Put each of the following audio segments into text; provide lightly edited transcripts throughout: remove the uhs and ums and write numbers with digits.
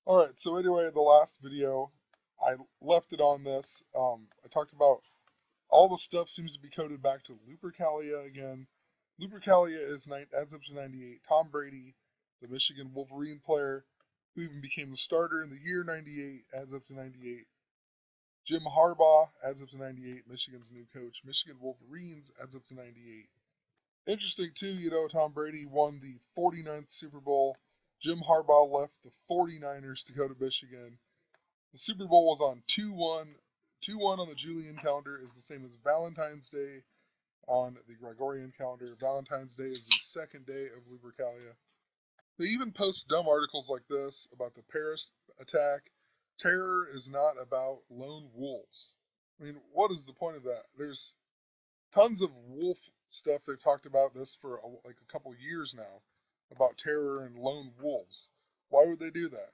Alright, so anyway, the last video, I left it on this. I talked about all the stuff seems to be coded back to Lupercalia again. Lupercalia is, as of to 98, Tom Brady, the Michigan Wolverine player, who even became the starter in the year 98, adds up to 98. Jim Harbaugh, adds up to 98, Michigan's new coach. Michigan Wolverines, adds up to 98. Interesting, too, Tom Brady won the 49th Super Bowl. Jim Harbaugh left the 49ers to go to Michigan. The Super Bowl was on 2-1. 2-1 on the Julian calendar is the same as Valentine's Day on the Gregorian calendar. Valentine's Day is the second day of Lupercalia. They even post dumb articles like this about the Paris attack. Terror is not about lone wolves. I mean, what is the point of that? There's tons of wolf stuff. They've talked about this for like a couple years now, about terror and lone wolves. Why would they do that?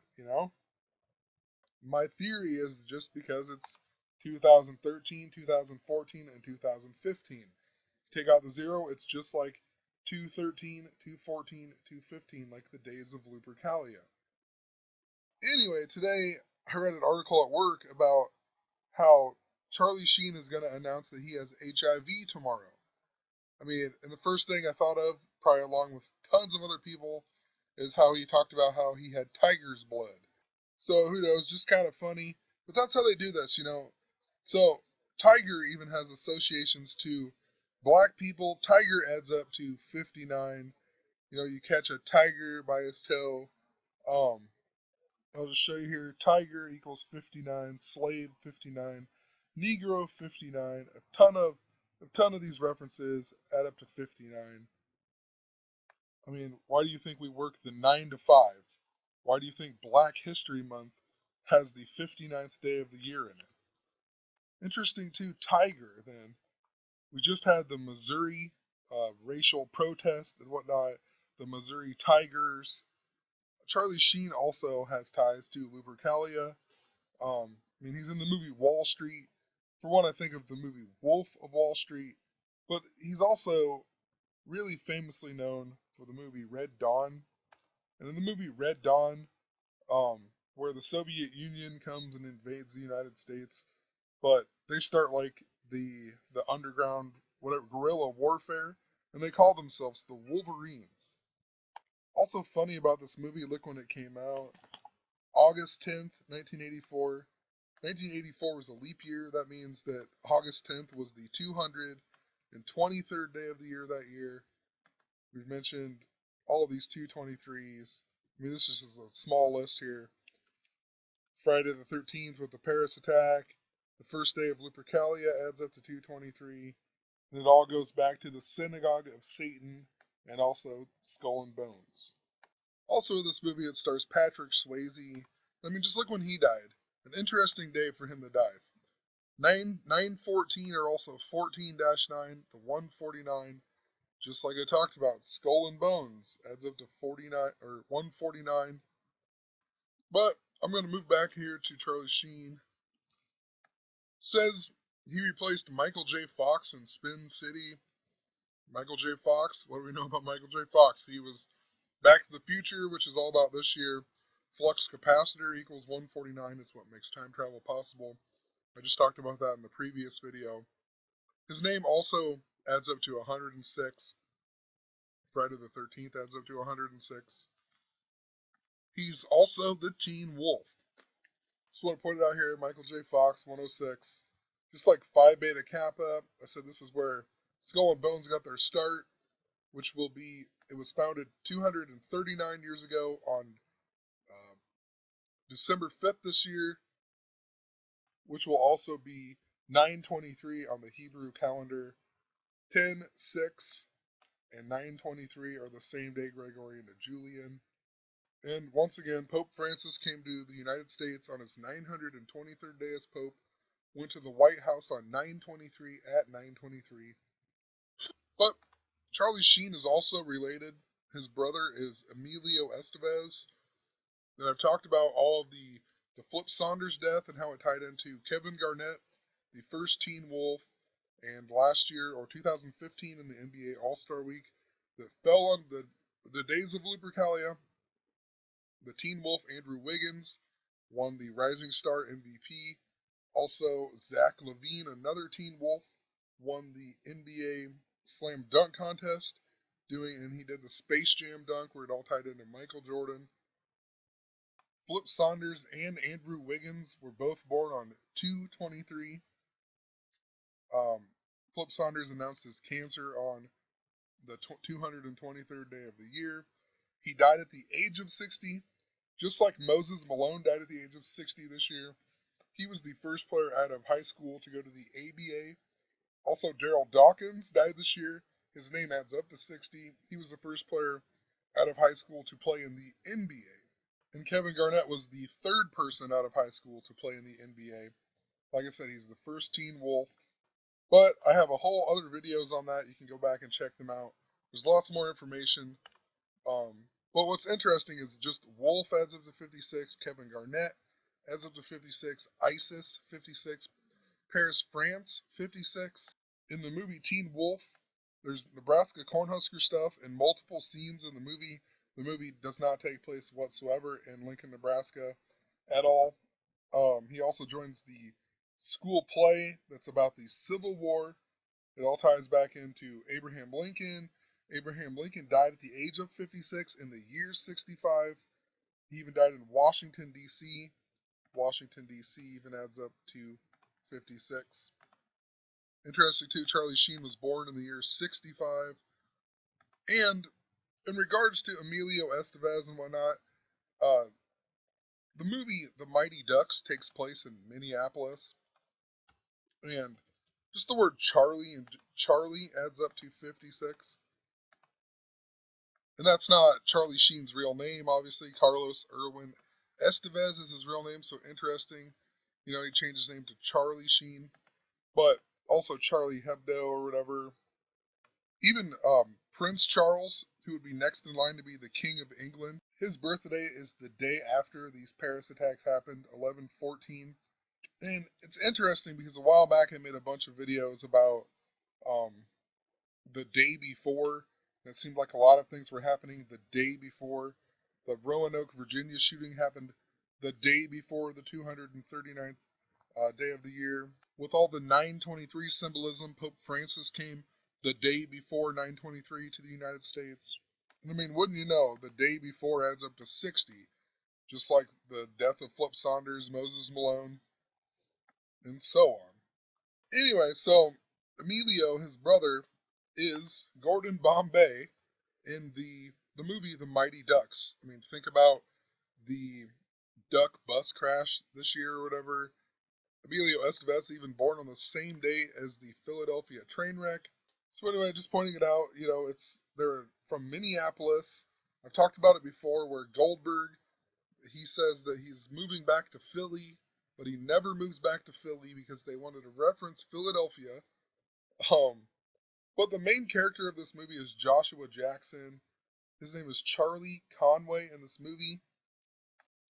My theory is just because it's 2013, 2014, and 2015. Take out the zero, it's just like 213, 214, 215, like the days of Lupercalia. Anyway, today I read an article at work about how Charlie Sheen is going to announce that he has HIV tomorrow. I mean, and the first thing I thought of, probably along with tons of other people, is how he talked about how he had tiger's blood. So who knows, just kind of funny. But that's how they do this. So tiger even has associations to black people. Tiger adds up to 59. You catch a tiger by his tail. I'll just show you here. Tiger equals 59. Slave 59. Negro 59. A ton of these references add up to 59. I mean, why do you think we work the 9 to 5? Why do you think Black History Month has the 59th day of the year in it? Interesting too, tiger then. We just had the Missouri racial protest and whatnot, the Missouri Tigers. Charlie Sheen also has ties to Lupercalia. I mean, he's in the movie Wall Street. For one, I think of the movie Wolf of Wall Street, but he's also really famously known for the movie Red Dawn. And in the movie Red Dawn, where the Soviet Union comes and invades the United States, but they start like the underground, whatever, guerrilla warfare, and they call themselves the Wolverines. Also funny about this movie, look when it came out, August 10th, 1984. 1984 was a leap year. That means that August 10th was the 223rd day of the year that year. We've mentioned all of these 223s. I mean, this is just a small list here. Friday the 13th with the Paris attack. The first day of Lupercalia adds up to 223. And it all goes back to the Synagogue of Satan and also Skull and Bones. Also in this movie, it stars Patrick Swayze. I mean, just look when he died. An interesting day for him to die. 914 or also 14-9, the 149. Just like I talked about, Skull and Bones adds up to 49 or 149. But I'm going to move back here to Charlie Sheen. Says he replaced Michael J. Fox in Spin City. Michael J. Fox, what do we know about Michael J. Fox? He was Back to the Future, which is all about this year. Flux capacitor equals 149. It's what makes time travel possible. I just talked about that in the previous video. His name also adds up to 106. Friday the 13th adds up to 106. He's also the Teen Wolf. Just want to point it out here, Michael J. Fox, 106. Just like Phi Beta Kappa, I said this is where Skull and Bones got their start, which will be, it was founded 239 years ago on December 5th this year, which will also be 923 on the Hebrew calendar. 10/6 and 923 are the same day Gregorian to Julian. And once again, Pope Francis came to the United States on his 923rd day as Pope, went to the White House on 923 at 923. But Charlie Sheen is also related. His brother is Emilio Estevez. Then I've talked about all of the Flip Saunders death and how it tied into Kevin Garnett, the first Teen Wolf, and last year, or 2015 in the NBA All-Star Week, that fell on the days of Lupercalia. The Teen Wolf, Andrew Wiggins, won the Rising Star MVP. Also, Zach LaVine, another Teen Wolf, won the NBA Slam Dunk Contest, and he did the Space Jam dunk where it all tied into Michael Jordan. Flip Saunders and Andrew Wiggins were both born on 2/23. Flip Saunders announced his cancer on the 223rd day of the year. He died at the age of 60, just like Moses Malone died at the age of 60 this year. He was the first player out of high school to go to the ABA. Also, Daryl Dawkins died this year. His name adds up to 60. He was the first player out of high school to play in the NBA. And Kevin Garnett was the third person out of high school to play in the NBA. Like I said, he's the first Teen Wolf. But I have a whole other videos on that. You can go back and check them out. There's lots more information. But what's interesting is just Wolf adds up to 56, Kevin Garnett adds up to 56, ISIS 56, Paris, France 56. In the movie Teen Wolf, there's Nebraska Cornhusker stuff and multiple scenes in the movie. The movie does not take place whatsoever in Lincoln, Nebraska at all. He also joins the school play that's about the Civil War. It all ties back into Abraham Lincoln. Abraham Lincoln died at the age of 56 in the year 65. He even died in Washington, D.C. Washington, D.C. even adds up to 56. Interesting, too, Charlie Sheen was born in the year 65. And in regards to Emilio Estevez and whatnot, the movie The Mighty Ducks takes place in Minneapolis. And just the word Charlie and Charlie adds up to 56. And that's not Charlie Sheen's real name, obviously. Carlos Irwin Estevez is his real name, so interesting. You know, he changed his name to Charlie Sheen. But also Charlie Hebdo or whatever. Even Prince Charles, who would be next in line to be the King of England, his birthday is the day after these Paris attacks happened, 11/14. And it's interesting because a while back I made a bunch of videos about the day before. And it seemed like a lot of things were happening the day before. The Roanoke, Virginia shooting happened the day before the 239th day of the year. With all the 923 symbolism, Pope Francis came the day before 923 to the United States. And I mean, wouldn't you know, the day before adds up to 60, just like the death of Flip Saunders, Moses Malone, and so on. Anyway, so Emilio, his brother, is Gordon Bombay in the movie The Mighty Ducks. I mean, think about the duck bus crash this year or whatever. Emilio Estevez even born on the same day as the Philadelphia train wreck. So anyway, just pointing it out, you know, they're from Minneapolis. I've talked about it before where Goldberg, he says that he's moving back to Philly, but he never moves back to Philly because they wanted to reference Philadelphia. But the main character of this movie is Joshua Jackson. His name is Charlie Conway in this movie.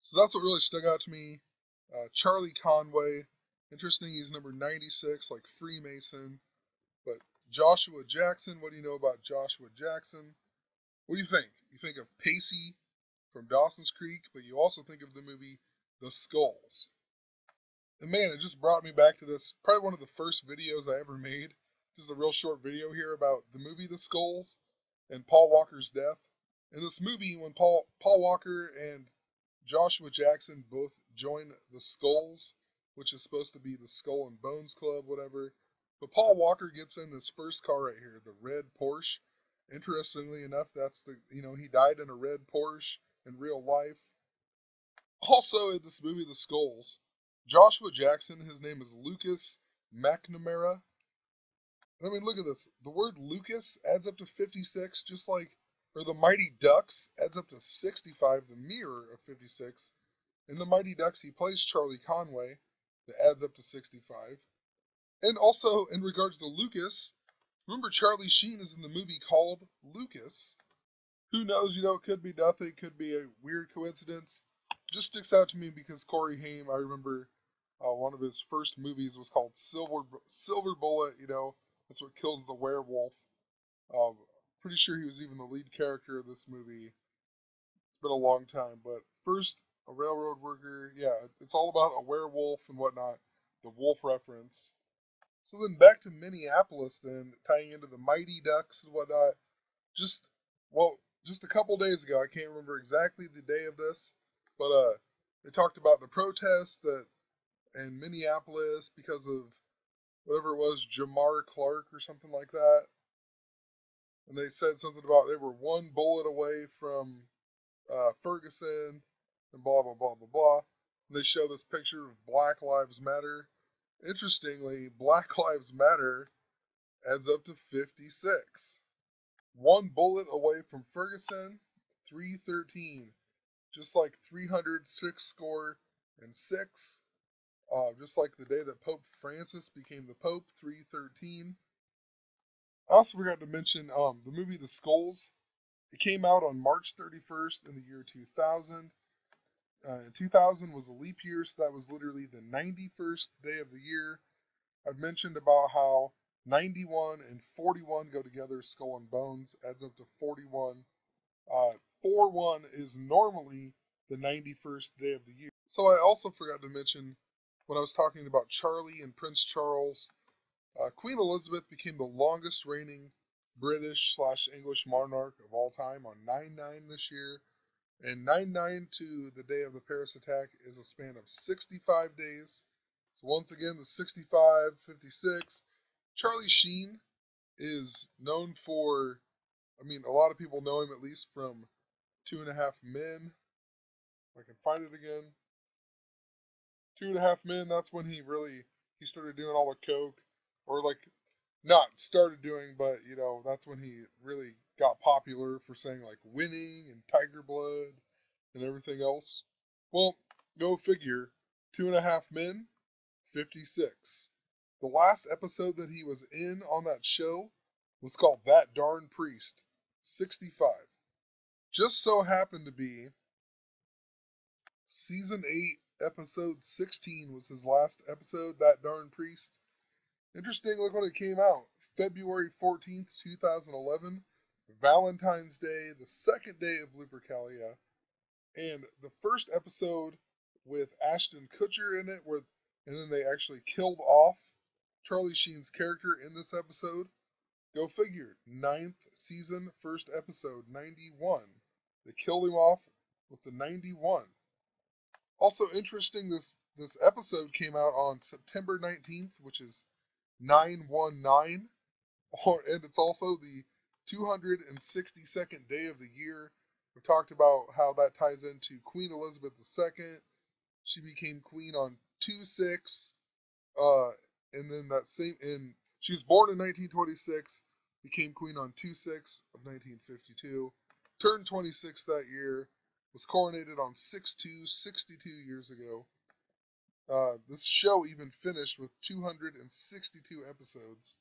So that's what really stuck out to me. Charlie Conway. Interesting, he's number 96, like Freemason. But Joshua Jackson, what do you know about Joshua Jackson? What do you think? You think of Pacey from Dawson's Creek, but you also think of the movie The Skulls. And man, it just brought me back to this, probably one of the first videos I ever made. Just a real short video here about the movie The Skulls and Paul Walker's death. In this movie, when Paul Walker and Joshua Jackson both join the Skulls, which is supposed to be the Skull and Bones Club, whatever. But Paul Walker gets in this first car right here, the red Porsche. Interestingly enough, he died in a red Porsche in real life. Also in this movie, The Skulls, Joshua Jackson, his name is Lucas McNamara. I mean, look at this. The word Lucas adds up to 56, just like, or the Mighty Ducks adds up to 65, the mirror of 56. In the Mighty Ducks, he plays Charlie Conway, that adds up to 65. And also, in regards to Lucas, remember Charlie Sheen is in the movie called Lucas. Who knows, you know, it could be nothing, it could be a weird coincidence. Just sticks out to me because Corey Haim, I remember one of his first movies was called Silver Bullet, you know, that's what kills the werewolf. Pretty sure he was even the lead character of this movie. It's been a long time, but first, a railroad worker. Yeah, it's all about a werewolf and whatnot. The wolf reference. So then back to Minneapolis, then tying into the Mighty Ducks and whatnot. Just well, just a couple days ago, I can't remember exactly the day of this, but they talked about the protests that in Minneapolis because of whatever it was, Jamar Clark or something like that. And they said something about they were one bullet away from Ferguson and blah blah blah blah blah. And they show this picture of Black Lives Matter. Interestingly, Black Lives Matter adds up to 56. One bullet away from Ferguson, 313. Just like 306 score and 6. Just like the day that Pope Francis became the Pope, 313. I also forgot to mention the movie The Skulls. It came out on March 31st in the year 2000. 2000 was a leap year, so that was literally the 91st day of the year. I've mentioned about how 91 and 41 go together, skull and bones, adds up to 41. 4-1 is normally the 91st day of the year. So I also forgot to mention when I was talking about Charlie and Prince Charles, Queen Elizabeth became the longest reigning British/English monarch of all time on 9/9 this year. And 9/9 to the day of the Paris attack is a span of 65 days. So once again, the 65, 56. Charlie Sheen is known for, a lot of people know him at least from 2.5 Men. If I can find it again. 2.5 Men, that's when he started doing all the coke. Or like, not started doing, but, that's when he really got popular for saying like winning and Tiger Blood and everything else. Well, go figure. 2.5 Men, 56. The last episode that he was in on that show was called That Darn Priest, 65. Just so happened to be season 8, episode 16 was his last episode, That Darn Priest. Interesting, look when it came out. February 14th, 2011. Valentine's Day, the second day of Lupercalia. And the first episode with Ashton Kutcher in it, and then they actually killed off Charlie Sheen's character in this episode. Go figure. 9th season, first episode, 91. They killed him off with the 91. Also interesting, this episode came out on September 19th, which is 9/19, and it's also the 262nd day of the year. We've talked about how that ties into Queen Elizabeth II. She became queen on 2/6, and then she was born in 1926, became queen on 2/6 of 1952, turned 26 that year, was coronated on 6/2, 62 years ago. This show even finished with 262 episodes.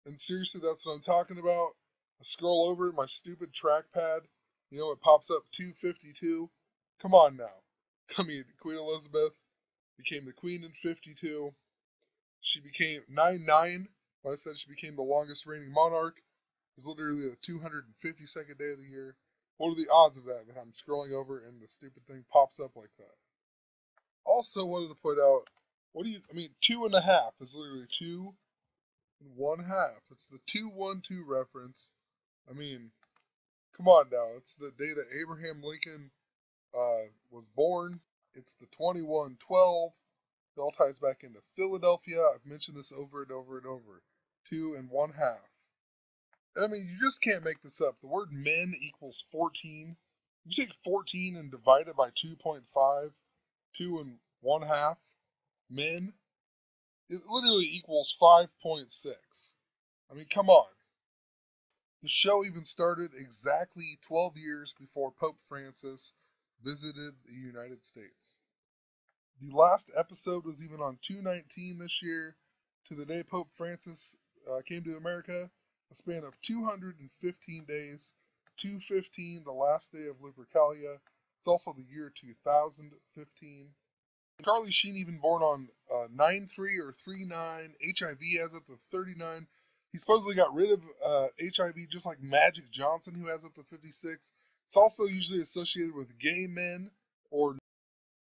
And seriously, that's what I'm talking about. I scroll over my stupid trackpad. It pops up 252. Come on now. Queen Elizabeth became the queen in 52. She became 9/9. When I said she became the longest reigning monarch, it's literally the 252nd day of the year. What are the odds of that I'm scrolling over and the stupid thing pops up like that? Also wanted to point out, 2.5 is literally 2.5. It's the 2-1-2 reference. Come on now. It's the day that Abraham Lincoln was born. It's the 21/12. It all ties back into Philadelphia. I've mentioned this over and over and over. 2.5. And you just can't make this up. The word men equals 14. You take 14 and divide it by 2.5, 2.5 men, it literally equals 5.6. Come on. The show even started exactly 12 years before Pope Francis visited the United States. The last episode was even on 2/19 this year, to the day Pope Francis came to America, a span of 215 days, 2/15, the last day of Lupercalia. It's also the year 2015. Charlie Sheen even born on 9/3 or 3/9. HIV adds up to 39. He supposedly got rid of HIV just like Magic Johnson, who adds up to 56. It's also usually associated with gay men or